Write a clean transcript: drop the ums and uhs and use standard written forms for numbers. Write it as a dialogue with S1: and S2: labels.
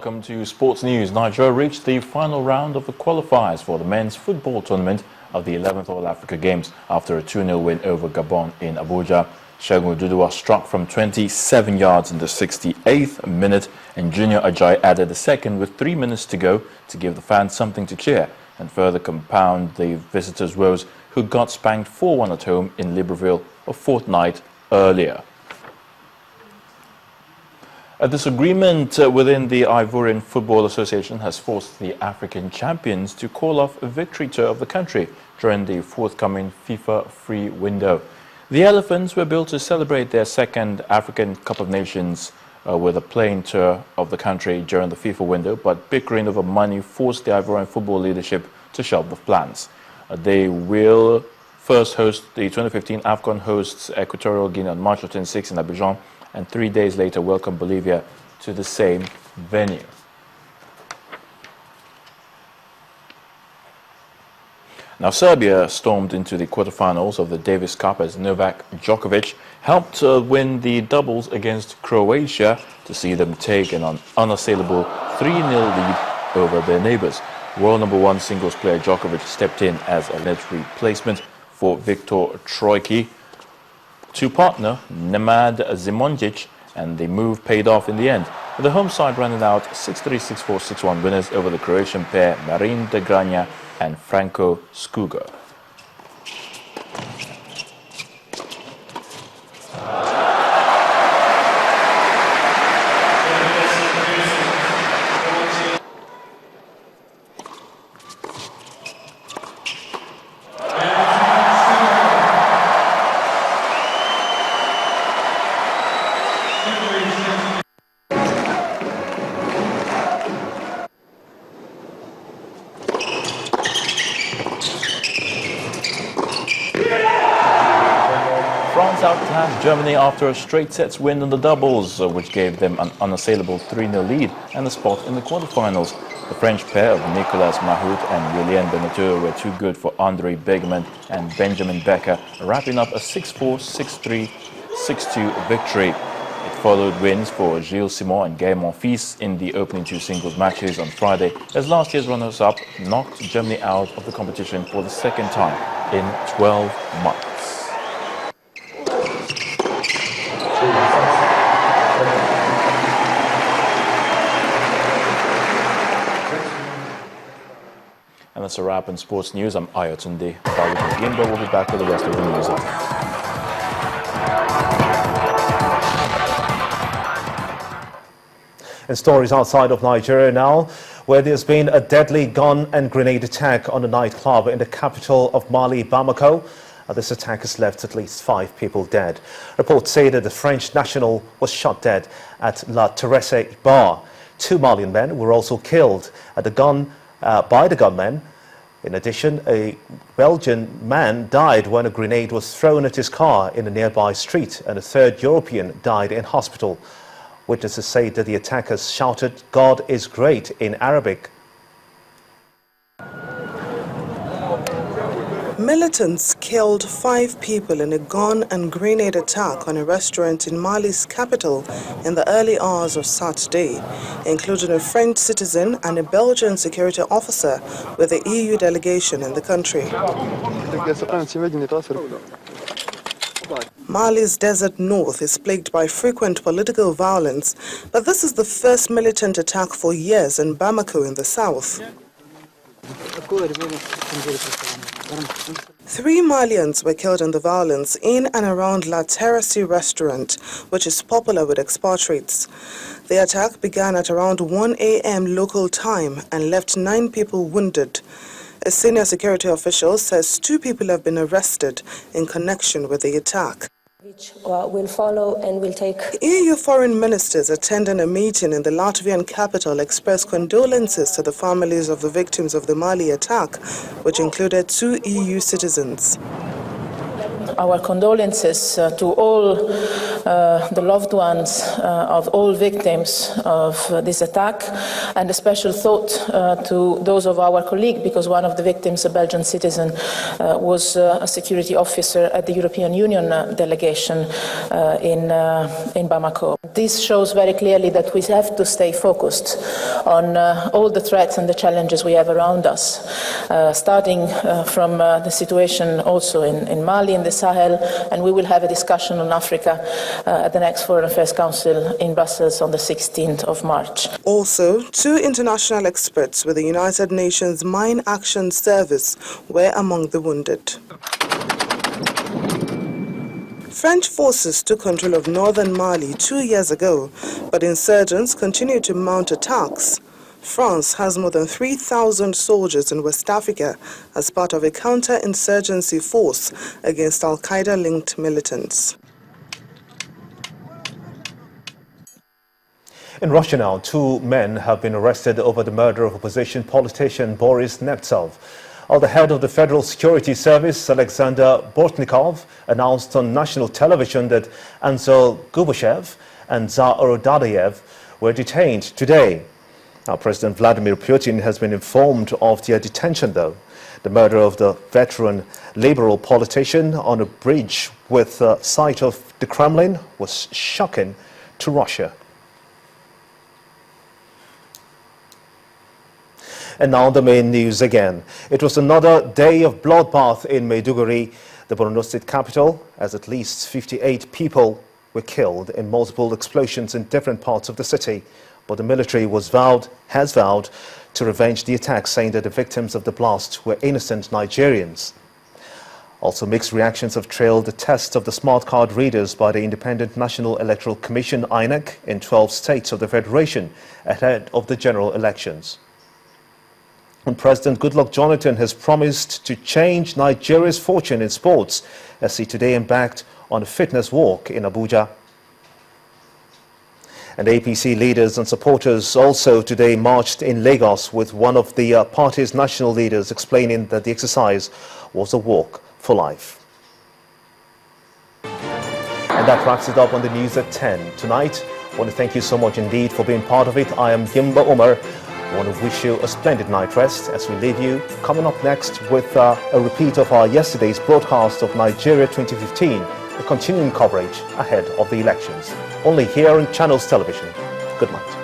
S1: welcome to Sports News. Nigeria reached the final round of the qualifiers for the men's football tournament of the 11th All Africa Games after a 2-0 win over Gabon in Abuja. Segun Oduduwa struck from 27 yards in the 68th minute, and Junior Ajayi added a second with 3 minutes to go to give the fans something to cheer and further compound the visitors' woes, who got spanked 4-1 at home in Libreville a fortnight earlier. A disagreement within the Ivorian Football Association has forced the African champions to call off a victory tour of the country during the forthcoming FIFA free window. The Elephants were built to celebrate their second African Cup of Nations with a playing tour of the country during the FIFA window, but bickering over money forced the Ivorian football leadership to shelve the plans. They will first host the 2015 AFCON hosts Equatorial Guinea on March 26 in Abidjan, and 3 days later welcome Bolivia to the same venue. Now, Serbia stormed into the quarterfinals of the Davis Cup as Novak Djokovic helped win the doubles against Croatia to see them take an unassailable 3-0 lead over their neighbors. World #1 singles player Djokovic stepped in as a net replacement for Viktor Troicki to partner Nemad Zimonjic, and the move paid off in the end, with the home side running out 6-3, 6-4, 6-1 winners over the Croatian pair Marin Degranja and Franco Skuga. France out-tasked Germany after a straight sets win in the doubles, which gave them an unassailable 3-0 lead and a spot in the quarterfinals. The French pair of Nicolas Mahut and Julien Benneteau were too good for Andre Begemann and Benjamin Becker, wrapping up a 6-4, 6-3, 6-2 victory. It followed wins for Gilles Simon and Gaël Monfils in the opening two singles matches on Friday, as last year's runners-up knocked Germany out of the competition for the second time in 12 months. And that's a wrap in Sports News. I'm Ayotunde Gimba. We'll be back with the rest of the news.
S2: And stories outside of Nigeria now, where there's been a deadly gun and grenade attack on a nightclub in the capital of Mali, Bamako. This attack has left at least 5 people dead. Reports say that the French national was shot dead at La Terrasse bar. 2 Malian men were also killed at by the gunmen. In addition, a Belgian man died when a grenade was thrown at his car in a nearby street, and a 3rd European died in hospital. Witnesses say that the attackers shouted, "God is great," in Arabic.
S3: Militants killed 5 people in a gun and grenade attack on a restaurant in Mali's capital in the early hours of Saturday, including a French citizen and a Belgian security officer with the EU delegation in the country. Mali's desert north is plagued by frequent political violence, but this is the first militant attack for years in Bamako in the south. 3 Malians were killed in the violence in and around La Terrasse restaurant, which is popular with expatriates. The attack began at around 1 a.m. local time and left 9 people wounded. A senior security official says 2 people have been arrested in connection with the attack.
S4: Which will follow and will take.
S3: EU foreign ministers attending a meeting in the Latvian capital expressed condolences to the families of the victims of the Mali attack, which included 2 EU citizens.
S4: Our condolences to all
S5: the loved ones of all victims of this attack, and a special thought to those of our colleague, because one of the victims, a Belgian citizen, was a security officer at the European Union delegation in Bamako. This shows very clearly that we have to stay focused on all the threats and the challenges we have around us, starting from the situation also in Mali, in the Sahel, and we will have a discussion on Africa at the next Foreign Affairs Council in Brussels on the 16th of March.
S3: Also, 2 international experts with the United Nations Mine Action Service were among the wounded. French forces took control of northern Mali 2 years ago, but insurgents continue to mount attacks. France has more than 3,000 soldiers in West Africa as part of a counter-insurgency force against Al-Qaeda-linked militants.
S2: In Russia now, 2 men have been arrested over the murder of opposition politician Boris Nemtsov. The head of the Federal Security Service, Alexander Bortnikov, announced on national television that Ansel Gubashev and Zaur Dadayev were detained today. Now, President Vladimir Putin has been informed of their detention, though. The murder of the veteran liberal politician on a bridge with sight of the Kremlin was shocking to Russia. And now the main news again. It was another day of bloodbath in Maiduguri, the Borno State capital, as at least 58 people were killed in multiple explosions in different parts of the city. But the military has vowed to revenge the attack, saying that the victims of the blast were innocent Nigerians. Also, mixed reactions have trailed the test of the smart card readers by the Independent National Electoral Commission, INEC, in 12 states of the Federation ahead of the general elections. And President Goodluck Jonathan has promised to change Nigeria's fortune in sports as he today embarked on a fitness walk in Abuja. And APC leaders and supporters also today marched in Lagos with one of the party's national leaders explaining that the exercise was a walk for life. And that wraps it up on the news at 10 tonight. I want to thank you so much indeed for being part of it. I am Gimba Umar. I want to wish you a splendid night rest as we leave you. Coming up next with a repeat of our yesterday's broadcast of Nigeria 2015, the continuing coverage ahead of the elections. Only here on Channels Television. Good night.